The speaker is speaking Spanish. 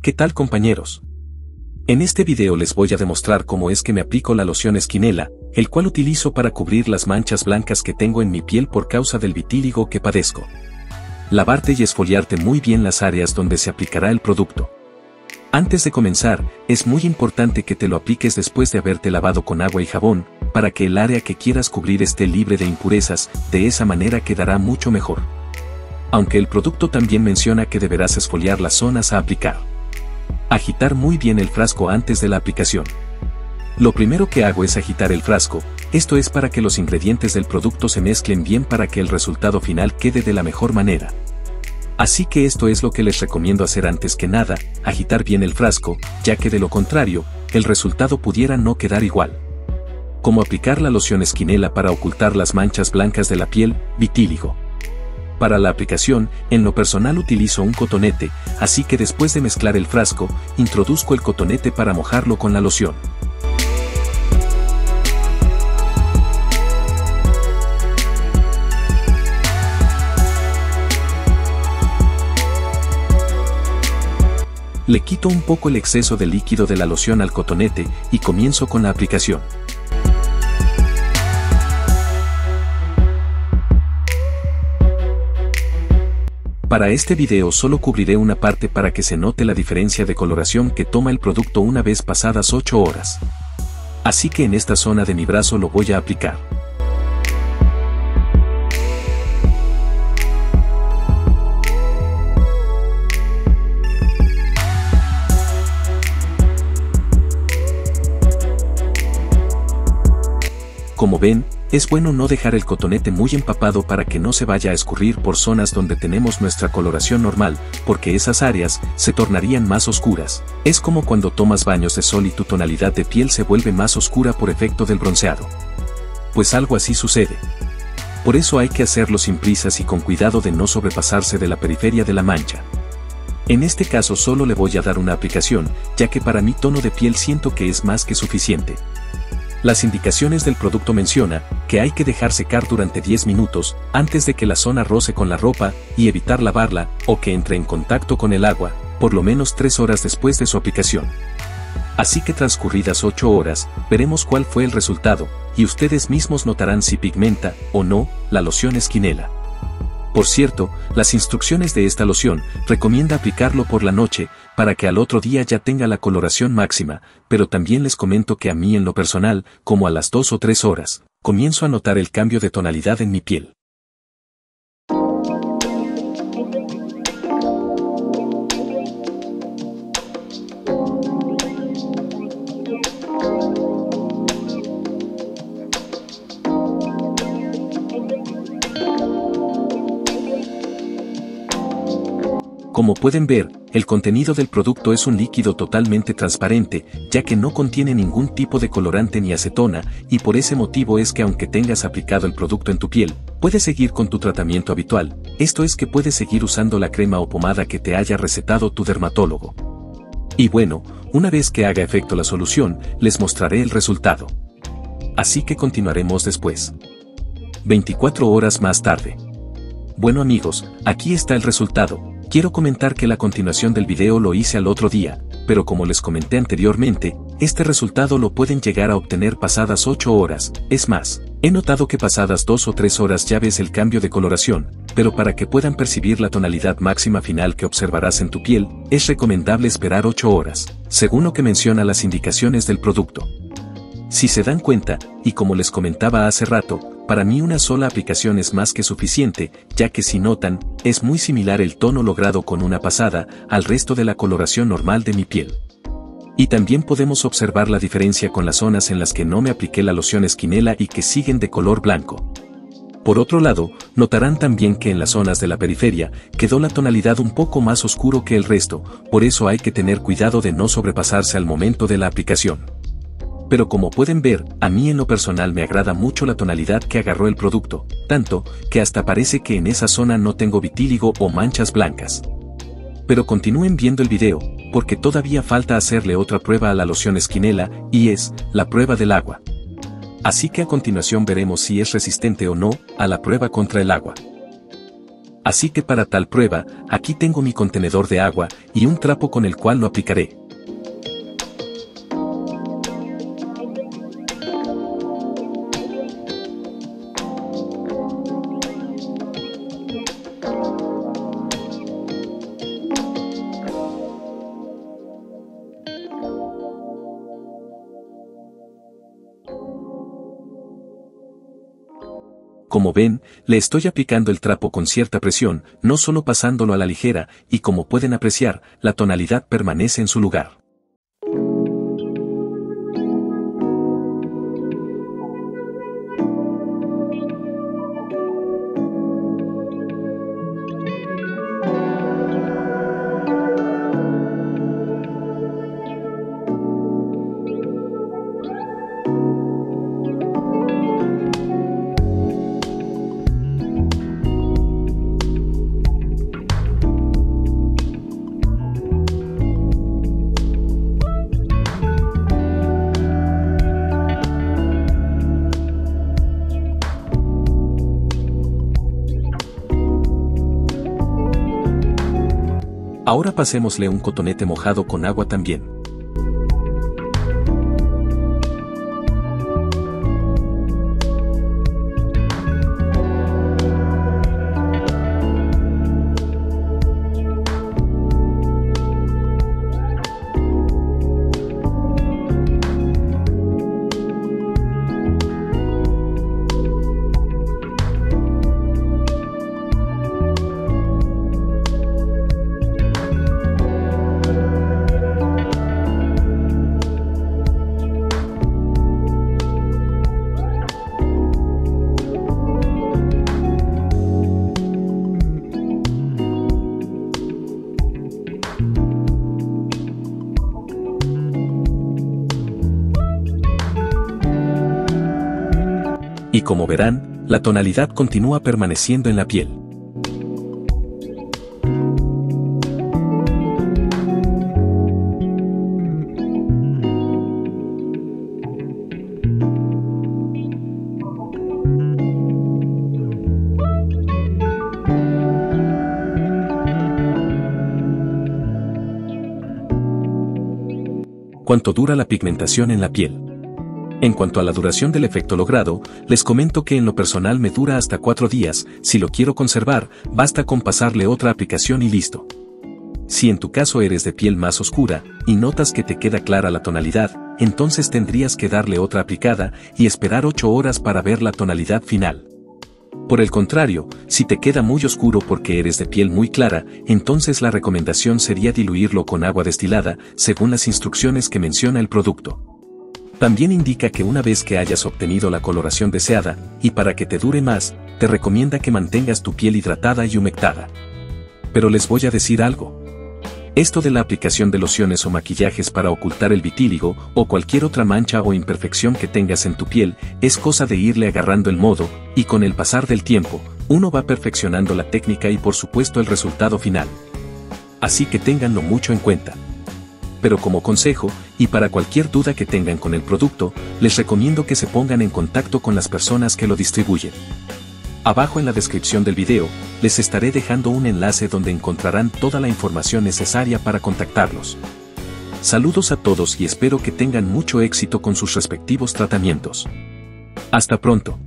¿Qué tal, compañeros? En este video les voy a demostrar cómo es que me aplico la loción Skinela, el cual utilizo para cubrir las manchas blancas que tengo en mi piel por causa del vitíligo que padezco. Lavarte y esfoliarte muy bien las áreas donde se aplicará el producto. Antes de comenzar, es muy importante que te lo apliques después de haberte lavado con agua y jabón, para que el área que quieras cubrir esté libre de impurezas, de esa manera quedará mucho mejor. Aunque el producto también menciona que deberás esfoliar las zonas a aplicar. Agitar muy bien el frasco antes de la aplicación. Lo primero que hago es agitar el frasco, esto es para que los ingredientes del producto se mezclen bien para que el resultado final quede de la mejor manera. Así que esto es lo que les recomiendo hacer antes que nada, agitar bien el frasco, ya que de lo contrario, el resultado pudiera no quedar igual. Como aplicar la loción Skinela para ocultar las manchas blancas de la piel, vitíligo. Para la aplicación, en lo personal utilizo un cotonete, así que después de mezclar el frasco, introduzco el cotonete para mojarlo con la loción. Le quito un poco el exceso de líquido de la loción al cotonete y comienzo con la aplicación. Para este video solo cubriré una parte para que se note la diferencia de coloración que toma el producto una vez pasadas 8 horas. Así que en esta zona de mi brazo lo voy a aplicar. Como ven, es bueno no dejar el cotonete muy empapado para que no se vaya a escurrir por zonas donde tenemos nuestra coloración normal, porque esas áreas se tornarían más oscuras. Es como cuando tomas baños de sol y tu tonalidad de piel se vuelve más oscura por efecto del bronceado. Pues algo así sucede. Por eso hay que hacerlo sin prisas y con cuidado de no sobrepasarse de la periferia de la mancha. En este caso solo le voy a dar una aplicación, ya que para mi tono de piel siento que es más que suficiente. Las indicaciones del producto menciona que hay que dejar secar durante 10 minutos antes de que la zona roce con la ropa y evitar lavarla o que entre en contacto con el agua, por lo menos 3 horas después de su aplicación. Así que transcurridas 8 horas, veremos cuál fue el resultado, y ustedes mismos notarán si pigmenta o no la loción Skinela. Por cierto, las instrucciones de esta loción recomienda aplicarlo por la noche, para que al otro día ya tenga la coloración máxima, pero también les comento que a mí en lo personal, como a las 2 o 3 horas, comienzo a notar el cambio de tonalidad en mi piel. Como pueden ver, el contenido del producto es un líquido totalmente transparente, ya que no contiene ningún tipo de colorante ni acetona, y por ese motivo es que aunque tengas aplicado el producto en tu piel, puedes seguir con tu tratamiento habitual, esto es que puedes seguir usando la crema o pomada que te haya recetado tu dermatólogo. Y bueno, una vez que haga efecto la solución, les mostraré el resultado. Así que continuaremos después. 24 horas más tarde. Bueno amigos, aquí está el resultado. Quiero comentar que la continuación del video lo hice al otro día, pero como les comenté anteriormente, este resultado lo pueden llegar a obtener pasadas 8 horas, es más, he notado que pasadas 2 o 3 horas ya ves el cambio de coloración, pero para que puedan percibir la tonalidad máxima final que observarás en tu piel, es recomendable esperar 8 horas, según lo que menciona las indicaciones del producto. Si se dan cuenta, y como les comentaba hace rato, para mí una sola aplicación es más que suficiente, ya que si notan, es muy similar el tono logrado con una pasada al resto de la coloración normal de mi piel. Y también podemos observar la diferencia con las zonas en las que no me apliqué la loción Skinela y que siguen de color blanco. Por otro lado, notarán también que en las zonas de la periferia quedó la tonalidad un poco más oscuro que el resto, por eso hay que tener cuidado de no sobrepasarse al momento de la aplicación. Pero como pueden ver, a mí en lo personal me agrada mucho la tonalidad que agarró el producto, tanto, que hasta parece que en esa zona no tengo vitíligo o manchas blancas. Pero continúen viendo el video, porque todavía falta hacerle otra prueba a la loción Skinela, y es, la prueba del agua. Así que a continuación veremos si es resistente o no, a la prueba contra el agua. Así que para tal prueba, aquí tengo mi contenedor de agua y un trapo con el cual lo aplicaré. Como ven, le estoy aplicando el trapo con cierta presión, no solo pasándolo a la ligera, y como pueden apreciar, la tonalidad permanece en su lugar. Ahora pasémosle un cotonete mojado con agua también. Y como verán, la tonalidad continúa permaneciendo en la piel. ¿Cuánto dura la pigmentación en la piel? En cuanto a la duración del efecto logrado, les comento que en lo personal me dura hasta 4 días, si lo quiero conservar, basta con pasarle otra aplicación y listo. Si en tu caso eres de piel más oscura, y notas que te queda clara la tonalidad, entonces tendrías que darle otra aplicada y esperar 8 horas para ver la tonalidad final. Por el contrario, si te queda muy oscuro porque eres de piel muy clara, entonces la recomendación sería diluirlo con agua destilada, según las instrucciones que menciona el producto. También indica que una vez que hayas obtenido la coloración deseada, y para que te dure más, te recomienda que mantengas tu piel hidratada y humectada. Pero les voy a decir algo. Esto de la aplicación de lociones o maquillajes para ocultar el vitíligo o cualquier otra mancha o imperfección que tengas en tu piel es cosa de irle agarrando el modo, y con el pasar del tiempo, uno va perfeccionando la técnica y por supuesto el resultado final. Así que ténganlo mucho en cuenta. Pero como consejo, y para cualquier duda que tengan con el producto, les recomiendo que se pongan en contacto con las personas que lo distribuyen. Abajo en la descripción del video, les estaré dejando un enlace donde encontrarán toda la información necesaria para contactarlos. Saludos a todos y espero que tengan mucho éxito con sus respectivos tratamientos. Hasta pronto.